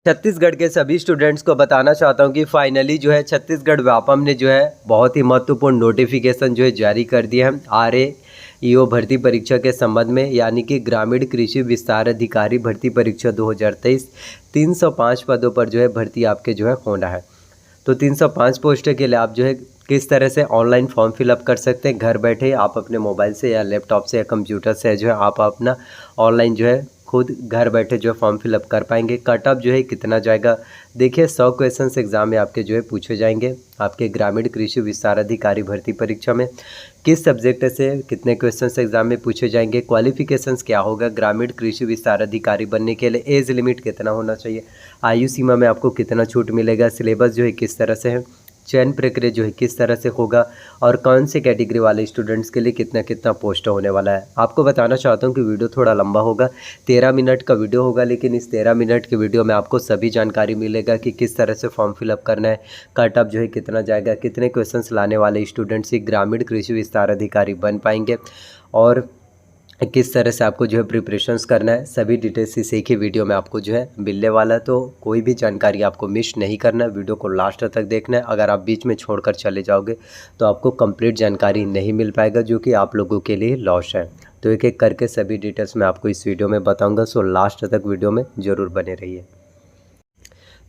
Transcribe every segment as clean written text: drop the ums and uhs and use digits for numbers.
छत्तीसगढ़ के सभी स्टूडेंट्स को बताना चाहता हूं कि फाइनली जो है छत्तीसगढ़ व्यापम ने जो है बहुत ही महत्वपूर्ण नोटिफिकेशन जो है जारी कर दिया है RAEO भर्ती परीक्षा के संबंध में, यानी कि ग्रामीण कृषि विस्तार अधिकारी भर्ती परीक्षा 2023 305 पदों पर जो है भर्ती आपके जो है होना है। तो 305 पोस्टों के लिए आप जो है किस तरह से ऑनलाइन फॉर्म फिलअप कर सकते हैं। घर बैठे आप अपने मोबाइल से या लैपटॉप से या कंप्यूटर से जो है आप अपना ऑनलाइन जो है खुद घर बैठे जो है फॉर्म फिलअप कर पाएंगे। कट ऑफ जो है कितना जाएगा, देखिए 100 क्वेश्चंस एग्जाम में आपके जो है पूछे जाएंगे। आपके ग्रामीण कृषि विस्तार अधिकारी भर्ती परीक्षा में किस सब्जेक्ट से कितने क्वेश्चंस एग्जाम में पूछे जाएंगे, क्वालिफिकेशंस क्या होगा, ग्रामीण कृषि विस्तार अधिकारी बनने के लिए एज लिमिट कितना होना चाहिए, आयु सीमा में आपको कितना छूट मिलेगा, सिलेबस जो है किस तरह से है, चयन प्रक्रिया जो है किस तरह से होगा और कौन से कैटेगरी वाले स्टूडेंट्स के लिए कितना कितना पोस्ट होने वाला है। आपको बताना चाहता हूं कि वीडियो थोड़ा लंबा होगा, 13 मिनट का वीडियो होगा, लेकिन इस 13 मिनट के वीडियो में आपको सभी जानकारी मिलेगा कि किस तरह से फॉर्म फिलअप करना है, कट ऑफ जो है कितना जाएगा, कितने क्वेश्चंस लाने वाले स्टूडेंट्स ही ग्रामीण कृषि विस्तार अधिकारी बन पाएंगे और किस तरह से आपको जो है प्रिपरेशंस करना है। सभी डिटेल्स इस एक ही वीडियो में आपको जो है मिलने वाला है, तो कोई भी जानकारी आपको मिस नहीं करना है, वीडियो को लास्ट तक देखना है। अगर आप बीच में छोड़कर चले जाओगे तो आपको कंप्लीट जानकारी नहीं मिल पाएगा, जो कि आप लोगों के लिए लॉस है। तो एक एक करके सभी डिटेल्स मैं आपको इस वीडियो में बताऊँगा, सो लास्ट तक वीडियो में ज़रूर बने रहिए।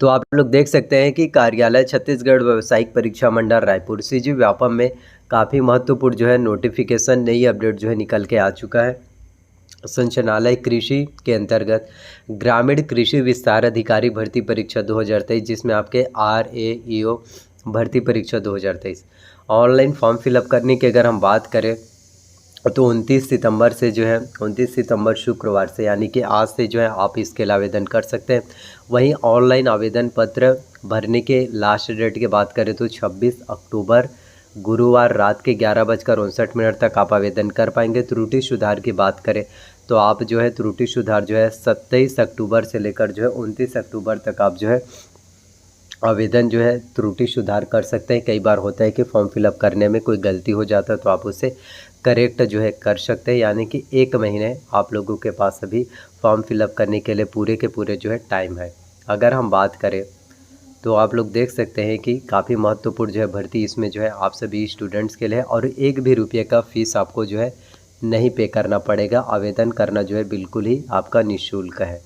तो आप लोग देख सकते हैं कि कार्यालय छत्तीसगढ़ व्यावसायिक परीक्षा मंडल रायपुर CG व्यापम में काफ़ी महत्वपूर्ण जो है नोटिफिकेशन नई अपडेट जो है निकल के आ चुका है। संचालनालय कृषि के अंतर्गत ग्रामीण कृषि विस्तार अधिकारी भर्ती परीक्षा 2023, जिसमें आपके RAEO भर्ती परीक्षा 2023 ऑनलाइन फॉर्म फिलअप करने की अगर हम बात करें तो 29 सितंबर से जो है 29 सितंबर शुक्रवार से, यानी कि आज से जो है आप इसके लिए आवेदन कर सकते हैं। वहीं ऑनलाइन आवेदन पत्र भरने के लास्ट डेट की बात करें तो 26 अक्टूबर गुरुवार रात के 11:59 तक आप आवेदन कर पाएंगे। त्रुटि सुधार की बात करें तो आप जो है त्रुटि सुधार जो है 27 अक्टूबर से लेकर जो है 29 अक्टूबर तक आप जो है आवेदन जो है त्रुटि सुधार कर सकते हैं। कई बार होता है कि फॉर्म फिलअप करने में कोई गलती हो जाता है तो आप उसे करेक्ट जो है कर सकते हैं, यानी कि 1 महीने आप लोगों के पास अभी फॉर्म फिलअप करने के लिए पूरे के पूरे जो है टाइम है। अगर हम बात करें तो आप लोग देख सकते हैं कि काफ़ी महत्वपूर्ण जो है भर्ती इसमें जो है आप सभी स्टूडेंट्स के लिए, और 1 भी रुपये का फ़ीस आपको जो है नहीं पे करना पड़ेगा। आवेदन करना जो है बिल्कुल ही आपका निःशुल्क है।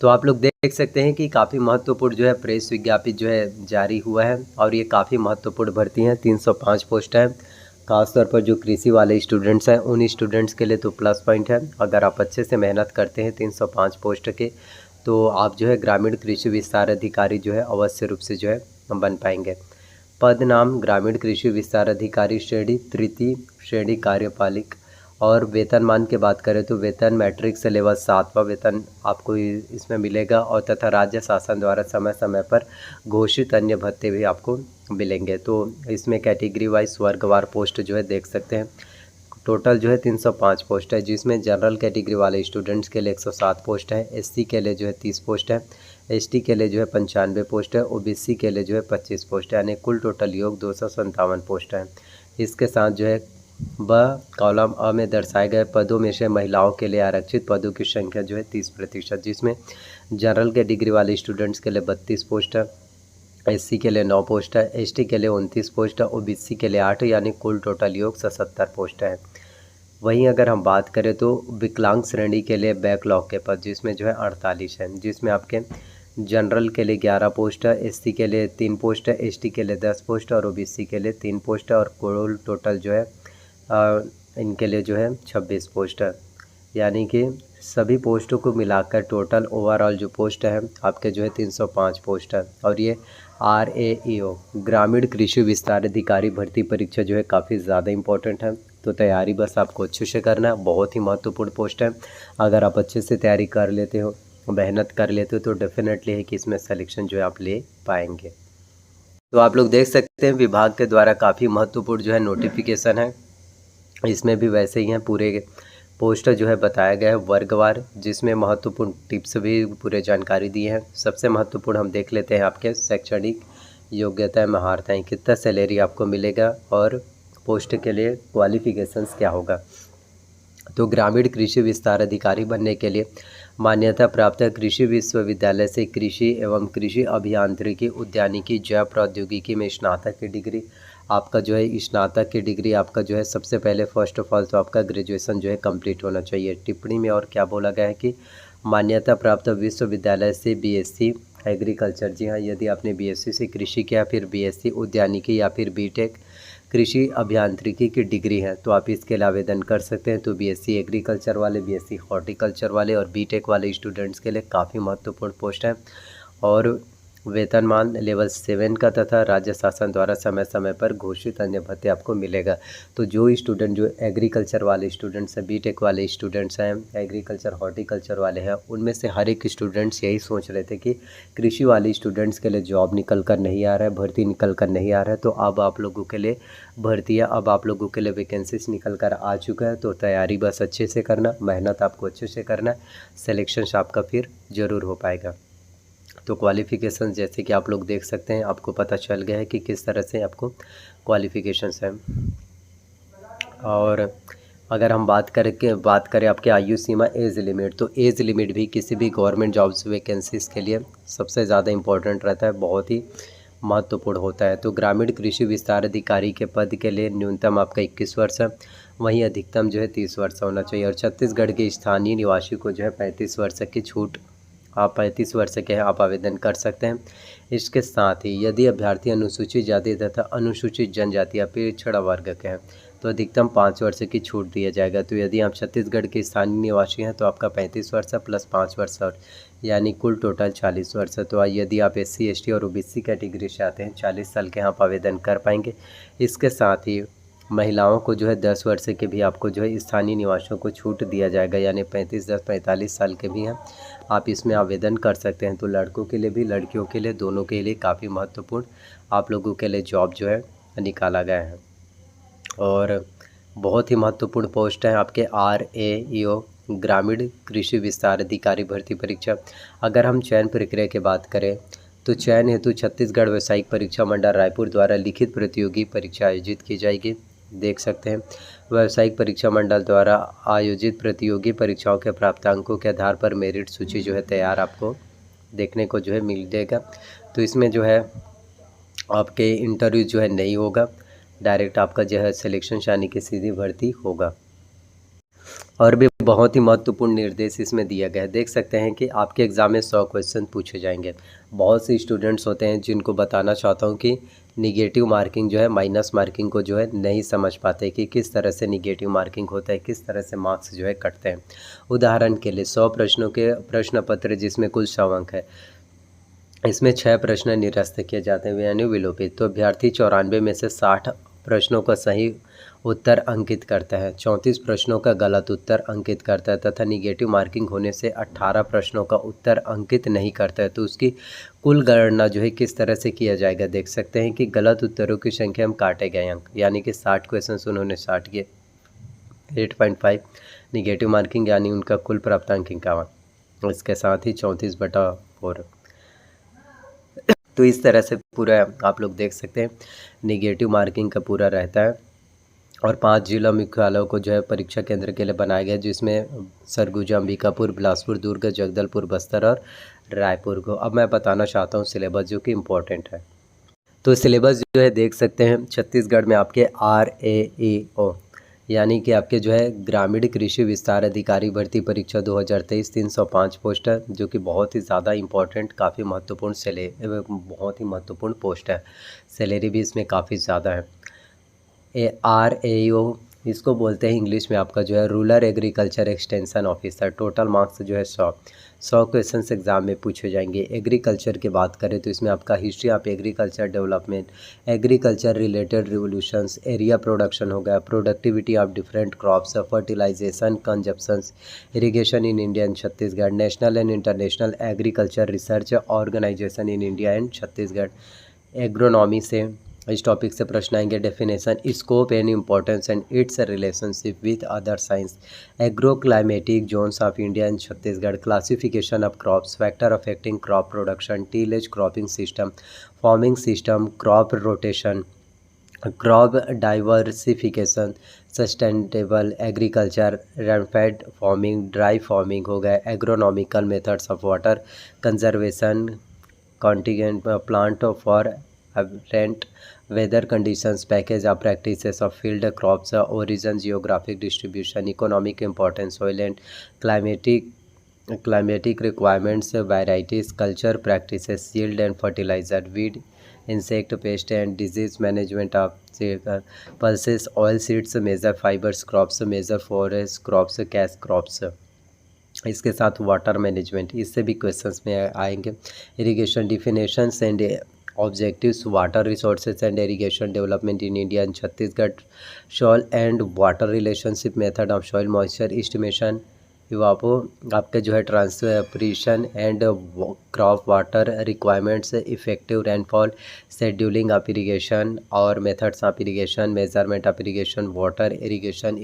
तो आप लोग देख सकते हैं कि काफ़ी महत्वपूर्ण जो है प्रेस विज्ञापित जो है जारी हुआ है और ये काफ़ी महत्वपूर्ण भर्ती हैं। 305 पोस्ट हैं। खासतौर पर जो कृषि वाले स्टूडेंट्स हैं उन स्टूडेंट्स के लिए तो प्लस पॉइंट है। अगर आप अच्छे से मेहनत करते हैं 305 पोस्ट के, तो आप जो है ग्रामीण कृषि विस्तार अधिकारी जो है अवश्य रूप से जो है बन पाएंगे। पद नाम ग्रामीण कृषि विस्तार अधिकारी श्रेणी तृतीय श्रेणी कार्यपालिक। और वेतनमान की बात करें तो वेतन मैट्रिक से लेवल 7वां वेतन आपको इसमें मिलेगा, और तथा राज्य शासन द्वारा समय समय पर घोषित अन्य भत्ते भी आपको मिलेंगे। तो इसमें कैटेगरी वाइज वर्गवार पोस्ट जो है देख सकते हैं। टोटल जो है 305 पोस्ट है, जिसमें जनरल कैटेगरी वाले स्टूडेंट्स के लिए 107 पोस्ट है, SC के लिए जो है 30 पोस्ट है, ST के लिए जो है 95 पोस्ट है, OBC के लिए जो है 25 पोस्ट है, यानी कुल टोटल योग 257 पोस्ट है। इसके साथ जो है कॉलम अ में दर्शाए गए पदों में से महिलाओं के लिए आरक्षित पदों की संख्या जो है 30%, जिसमें जनरल कैटेगरी वाले स्टूडेंट्स के लिए 32 पोस्ट है, SC के लिए 9 पोस्ट है, ST के लिए 29 पोस्ट है, OBC के लिए 8, यानी कुल टोटल योग 77 पोस्ट है। वहीं अगर हम बात करें तो विकलांग श्रेणी के लिए बैकलॉग के पद जिसमें जो है 48 है, जिसमें आपके जनरल के लिए 11 पोस्ट है, SC के लिए 3 पोस्ट है, ST के लिए 10 पोस्ट है और OBC के लिए 3 पोस्ट है, और कुल टोटल जो है इनके लिए जो है 26 पोस्ट है। यानी कि सभी पोस्टों को मिलाकर टोटल ओवरऑल जो पोस्ट है आपके जो है 305 पोस्ट है। और ये RAEO ग्रामीण कृषि विस्तार अधिकारी भर्ती परीक्षा जो है काफ़ी ज़्यादा इम्पोर्टेंट है, तो तैयारी बस आपको अच्छे से करना है। बहुत ही महत्वपूर्ण पोस्ट है। अगर आप अच्छे से तैयारी कर लेते हो, मेहनत कर लेते हो, तो डेफिनेटली है कि इसमें सिलेक्शन जो है आप ले पाएंगे। तो आप लोग देख सकते हैं विभाग के द्वारा काफ़ी महत्वपूर्ण जो है नोटिफिकेशन है। इसमें भी वैसे ही हैं, पूरे पोस्ट जो है बताया गया है वर्गवार, जिसमें महत्वपूर्ण टिप्स भी पूरे जानकारी दी है। सबसे महत्वपूर्ण हम देख लेते हैं आपके शैक्षणिक योग्यता महारताएं, कितना सैलरी आपको मिलेगा और पोस्ट के लिए क्वालिफिकेशंस क्या होगा। तो ग्रामीण कृषि विस्तार अधिकारी बनने के लिए मान्यता प्राप्त कृषि विश्वविद्यालय से कृषि एवं कृषि अभियांत्रिकी उद्यानिकी जैव प्रौद्योगिकी में स्नातक की डिग्री। आपका जो है स्नातक की डिग्री आपका जो है सबसे पहले फर्स्ट ऑफ ऑल तो आपका ग्रेजुएशन जो है कंप्लीट होना चाहिए। टिप्पणी में और क्या बोला गया है कि मान्यता प्राप्त विश्वविद्यालय से बीएससी एग्रीकल्चर, जी हाँ, यदि आपने बीएससी से कृषि किया, फिर बीएससी उद्यानिकी या फिर बीटेक कृषि अभियांत्रिकी की डिग्री है तो आप इसके लिए आवेदन कर सकते हैं। तो बीएससी एग्रीकल्चर वाले, बीएससी हॉर्टिकल्चर वाले और बीटेक वाले स्टूडेंट्स के लिए काफ़ी महत्वपूर्ण पोस्ट है और वेतनमान लेवल 7 का तथा राज्य शासन द्वारा समय समय पर घोषित अन्य भत्ते आपको मिलेगा। तो जो स्टूडेंट जो एग्रीकल्चर वाले स्टूडेंट्स हैं, बीटेक वाले स्टूडेंट्स हैं, एग्रीकल्चर हॉर्टिकल्चर वाले हैं, उनमें से हर एक स्टूडेंट्स यही सोच रहे थे कि कृषि वाले स्टूडेंट्स के लिए जॉब निकल कर नहीं आ रहा है, भर्ती निकल कर नहीं आ रहा है। तो अब आप लोगों के लिए भर्तियाँ, अब आप लोगों के लिए वैकेंसीज निकल कर आ चुका है। तो तैयारी बस अच्छे से करना, मेहनत आपको अच्छे से करना है, सिलेक्शन आपका फिर ज़रूर हो पाएगा। तो क्वालिफ़िकेशन जैसे कि आप लोग देख सकते हैं, आपको पता चल गया है कि किस तरह से आपको क्वालिफ़िकेशंस हैं। और अगर हम बात करें आपके आयु सीमा एज लिमिट, तो एज लिमिट भी किसी भी गवर्नमेंट जॉब्स वैकेंसीज़ के लिए सबसे ज़्यादा इम्पोर्टेंट रहता है, बहुत ही महत्वपूर्ण होता है। तो ग्रामीण कृषि विस्तार अधिकारी के पद के लिए न्यूनतम आपका 21 वर्ष है, वहीं अधिकतम जो है 30 वर्ष होना चाहिए। और छत्तीसगढ़ के स्थानीय निवासी को जो है 35 वर्ष की छूट, आप 35 वर्ष के हैं आप आवेदन कर सकते हैं। इसके साथ ही यदि अभ्यर्थी अनुसूचित जाति तथा अनुसूचित जनजाति या पिछड़ा वर्ग के हैं तो अधिकतम 5 वर्ष की छूट दिया जाएगा। तो यदि आप छत्तीसगढ़ के स्थानीय निवासी हैं तो आपका 35 वर्ष प्लस 5 वर्ष और यानी कुल टोटल 40 वर्ष। तो यदि आप SC ST और OBC कैटेगरी से आते हैं 40 साल के आप आवेदन कर पाएंगे। इसके साथ ही महिलाओं को जो है 10 वर्ष के भी आपको जो है स्थानीय निवासियों को छूट दिया जाएगा, यानी 35-10-45 साल के भी हैं आप इसमें आवेदन कर सकते हैं। तो लड़कों के लिए भी लड़कियों के लिए दोनों के लिए काफ़ी महत्वपूर्ण आप लोगों के लिए जॉब जो है निकाला गया है। और बहुत ही महत्वपूर्ण पोस्ट है आपके RAEO ग्रामीण कृषि विस्तार अधिकारी भर्ती परीक्षा। अगर हम चयन प्रक्रिया की बात करें तो चयन हेतु छत्तीसगढ़ व्यावसायिक परीक्षा मंडल रायपुर द्वारा लिखित प्रतियोगी परीक्षा आयोजित की जाएगी। देख सकते हैं व्यावसायिक परीक्षा मंडल द्वारा आयोजित प्रतियोगी परीक्षाओं के प्राप्तांकों के आधार पर मेरिट सूची जो है तैयार आपको देखने को जो है मिल जाएगा। तो इसमें जो है आपके इंटरव्यू जो है नहीं होगा, डायरेक्ट आपका जो है सिलेक्शन यानी कि सीधी भर्ती होगा। और भी बहुत ही महत्वपूर्ण निर्देश इसमें दिया गया है। देख सकते हैं कि आपके एग्ज़ाम में 100 क्वेश्चन पूछे जाएंगे। बहुत से स्टूडेंट्स होते हैं जिनको बताना चाहता हूं कि निगेटिव मार्किंग जो है, माइनस मार्किंग को जो है नहीं समझ पाते कि किस तरह से निगेटिव मार्किंग होता है, किस तरह से मार्क्स जो है कटते हैं। उदाहरण के लिए 100 प्रश्नों के प्रश्न पत्र जिसमें कुल 100 अंक है, इसमें 6 प्रश्न निरस्त किए जाते हैं यानी विलोपित। तो अभ्यर्थी 94 में से 60 प्रश्नों का सही उत्तर अंकित करता है, 34 प्रश्नों का गलत उत्तर अंकित करता है तथा निगेटिव मार्किंग होने से 18 प्रश्नों का उत्तर अंकित नहीं करता है। तो उसकी कुल गणना जो है किस तरह से किया जाएगा, देख सकते हैं कि गलत उत्तरों की संख्या में काटे गए अंक, यानी कि 60 क्वेश्चन उन्होंने 60 किए, 8.5 निगेटिव मार्किंग यानी उनका कुल प्राप्तांक 51, इसके साथ ही 34/4। तो इस तरह से पूरा आप लोग देख सकते हैं निगेटिव मार्किंग का पूरा रहता है। और 5 जिला मुख्यालयों को जो है परीक्षा केंद्र के लिए बनाया गया, जिसमें सरगुजा, अंबिकापुर, बिलासपुर, दुर्ग, जगदलपुर, बस्तर और रायपुर को। अब मैं बताना चाहता हूँ सिलेबस जो कि इम्पोर्टेंट है। तो सिलेबस जो है देख सकते हैं छत्तीसगढ़ में आपके RAEO यानी कि आपके जो है ग्रामीण कृषि विस्तार अधिकारी भर्ती परीक्षा 2023 305 पोस्ट है, जो कि बहुत ही ज़्यादा इम्पोर्टेंट, काफ़ी महत्वपूर्ण बहुत ही महत्वपूर्ण पोस्ट है। सैलरी भी इसमें काफ़ी ज़्यादा है। RAEO इसको बोलते हैं इंग्लिश में आपका जो है rural agriculture extension officer. Total marks जो है 100 क्वेश्चंस एग्जाम में पूछे जाएंगे। एग्रीकल्चर की बात करें तो इसमें आपका history of agriculture development, agriculture related revolutions, area production हो गया, productivity of different crops, fertilisation, consumptions, irrigation in India and Chhattisgarh, national and international agriculture research organisation in India and Chhattisgarh, agronomy से इस टॉपिक से प्रश्न आएंगे। Definition, scope and importance and its relationship with other science, agro climatic zones of India and Chhattisgarh, classification of crops, factor affecting crop production, tillage cropping system, farming system, crop rotation, crop diversification, sustainable agriculture, rampant farming, dry farming हो गया, agronomical methods of water conservation, contingent plant for aberrant weather conditions, package of practices of field crops, origin, geographic distribution, economic importance, soil and climatic requirements, varieties, culture practices, yield and fertilizer, weed, insect, pest and disease management of pulses, oil seeds, major fibers crops, major forest crops, cash crops। इसके साथ water management, इससे भी questions में आएंगे। Irrigation definitions and objectives, water resources and irrigation development in India and Chhattisgarh, soil and water relationship, method of soil moisture estimation, evapo आपके जो है transpiration and crop water requirements, effective rainfall, scheduling of irrigation और methods of irrigation, measurement of irrigation, water irrigation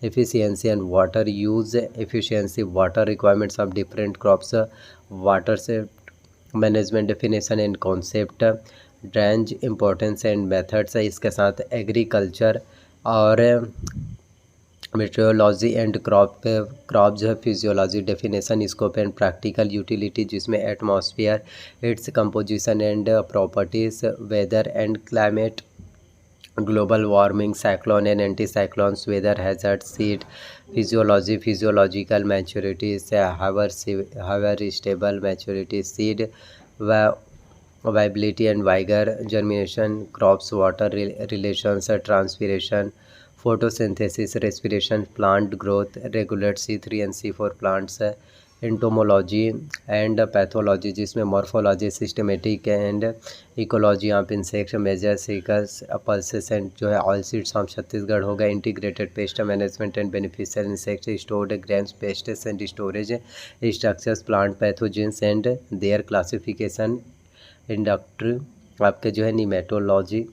efficiency and water use efficiency, water requirements of different crops, water से management definition and concept, drainage importance and methods है। इसके साथ agriculture और metrology and crop जो है physiology, definition, scope and practical utility, जिसमें atmosphere, its composition and properties, weather and climate, global warming, cyclone and anticyclones, weather hazard, seed physiology, physiological maturity, harvestable maturity, seed viability and vigour, germination, crops water relations, transpiration, photosynthesis, respiration, plant growth, regulate C3 and C4 plants, entomology and pathology, जिसमें morphology, systematic and ecology of insect, major seekers, pulses and जो है oil seeds of Chhattisgarh हो गया, integrated pest management and beneficial insect, stored grains, pests and storage structures, plant pathogens and there classification, inductor आपके जो है निमेटोलॉजी।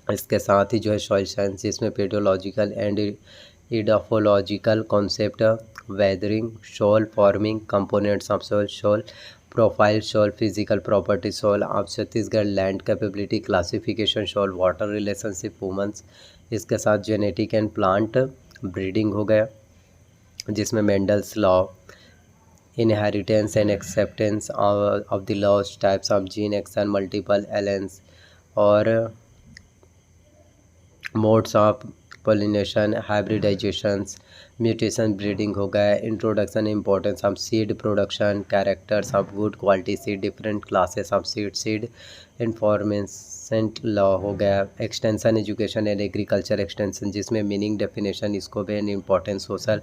इसके साथ ही जो है सॉइल साइंस, जिसमें pedological and edaphological concept, weathering, soil forming, components of soil profile, soil physical property, soil of Chhattisgarh, land capability classification, soil water relationship, women's. इसके साथ जेनेटिक एंड प्लांट ब्रीडिंग हो गया, जिसमें Mendel's law, inheritance and acceptance of the laws, types of gene action, multiple alleles और modes of pollination, hybridizations, mutation, breeding हो गया, introduction importance of seed production, characters of good quality seed, different classes of seed enforcement law हो गया, extension education and agriculture extension, जिसमें meaning, definition, scope and importance, social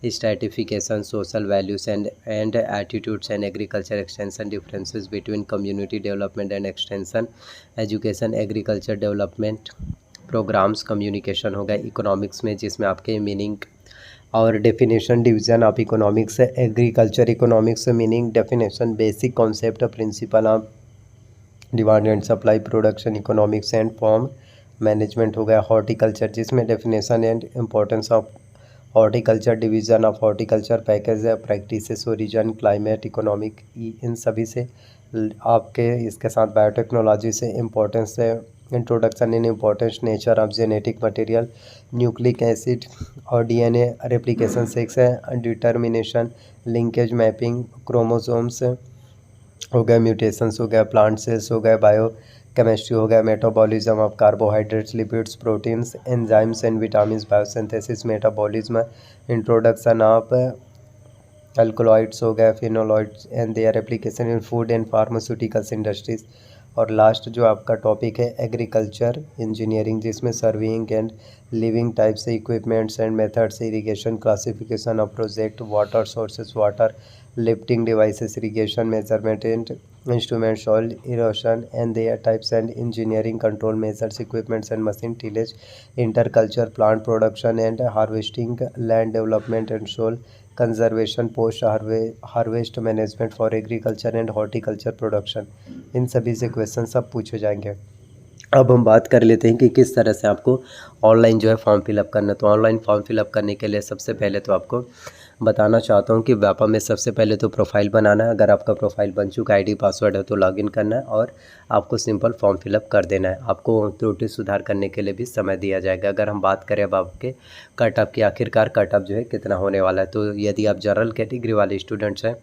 stratification, social values and attitudes and agriculture extension, differences between community development and extension education, agriculture development programmes, communication हो गया, economics में जिसमें आपके meaning और definition, division of economics, agriculture economics, meaning, definition, basic concept, principle of demand and supply, production economics and farm management हो गया, horticulture, जिसमें definition and importance of horticulture, division of horticulture, package, practices, origin, climate, economic, इन सभी से आपके इसके साथ biotechnology से इम्पोर्टेंस है, introduction in importance, nature of genetic material, nucleic acid और DNA रेप्लिकेशन, सेक्स है, डिटर्मिनेशन, लिंकेज, मैपिंग, क्रोमोसोम्स हो गया, म्यूटेशंस हो गया, प्लांट सेल्स हो गया, बायो केमिस्ट्री हो गया, metabolism of carbohydrates, lipids, proteins, enzymes and vitamins, biosynthesis, metabolism, introduction of alkaloids हो गया, phenoloids and their application in food and pharmaceuticals industries, और लास्ट जो आपका टॉपिक है एग्रीकल्चर इंजीनियरिंग, जिसमें सर्विंग एंड लिविंग टाइप से equipments and methods, irrigation, classification of project, water sources, water lifting devices, irrigation measurement and instrument, soil erosion and their types and engineering control measures, equipments and machine, tillage, interculture, plant production and harvesting, land development and soil conservation, post harvest management for agriculture and horticulture production, इन सभी से question सब पूछे जाएंगे। अब हम बात कर लेते हैं कि किस तरह से आपको ऑनलाइन जो है फॉर्म फिलअप करना। तो ऑनलाइन फॉर्म फिलअप करने के लिए सबसे पहले तो आपको बताना चाहता हूँ कि व्यापम में सबसे पहले तो प्रोफाइल बनाना है। अगर आपका प्रोफाइल बन चुका आईडी पासवर्ड है तो लॉगिन करना है और आपको सिंपल फॉर्म फिलअप कर देना है। आपको त्रुटि सुधार करने के लिए भी समय दिया जाएगा। अगर हम बात करें अब आपके कट ऑफ की, आखिरकार कट ऑफ जो है कितना होने वाला है, तो यदि आप जनरल कैटेगरी वाले स्टूडेंट्स हैं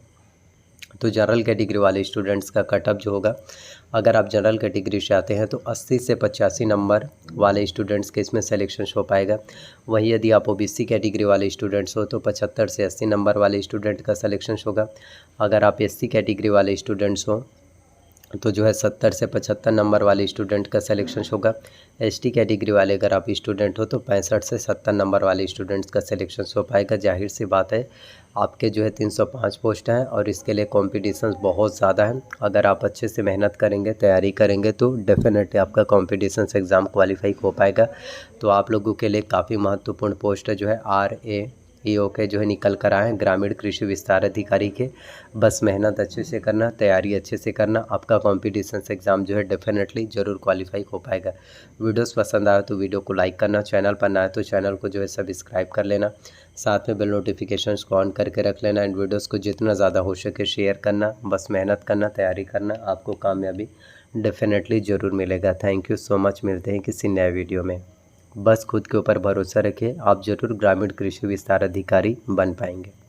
तो जनरल कैटेगरी वाले स्टूडेंट्स का कट ऑफ जो होगा, अगर आप जनरल कैटेगरी से आते हैं तो 80 से 85 नंबर वाले स्टूडेंट्स के इसमें सिलेक्शन हो पाएगा। वहीं यदि आप ओबीसी कैटेगरी वाले स्टूडेंट्स हो तो 75 से 80 नंबर वाले स्टूडेंट का सिलेक्शन होगा। अगर आप एससी कैटेगरी वाले स्टूडेंट्स हो तो जो है 70 से 75 नंबर वाले स्टूडेंट का सिलेक्शन होगा। एसटी कैटेगरी वाले अगर आप स्टूडेंट हो तो 65 से 70 नंबर वाले स्टूडेंट्स का सिलेक्शन हो पाएगा। जाहिर सी बात है, आपके जो है 305 पोस्ट हैं और इसके लिए कॉम्पिटिशन बहुत ज़्यादा है। अगर आप अच्छे से मेहनत करेंगे, तैयारी करेंगे तो डेफिनेटली आपका कॉम्पिटिशन एग्ज़ाम क्वालिफाई हो पाएगा। तो आप लोगों के लिए काफ़ी महत्वपूर्ण पोस्ट है जो है RAEO के जो है निकल कर आए हैं, ग्रामीण कृषि विस्तार अधिकारी के। बस मेहनत अच्छे से करना, तैयारी अच्छे से करना, आपका कॉम्पिटिशन एग्ज़ाम जो है डेफिनेटली ज़रूर क्वालिफाई हो पाएगा। वीडियोस पसंद आए तो वीडियो को लाइक करना, चैनल पर नया है तो चैनल को जो है सब्सक्राइब कर लेना, साथ में बेल नोटिफिकेशंस को ऑन करके रख लेना। एंड वीडियोस को जितना ज़्यादा हो सके शेयर करना। बस मेहनत करना, तैयारी करना, आपको कामयाबी डेफिनेटली ज़रूर मिलेगा। Thank you so much. मिलते हैं किसी नए वीडियो में। बस खुद के ऊपर भरोसा रखिए, आप ज़रूर ग्रामीण कृषि विस्तार अधिकारी बन पाएंगे।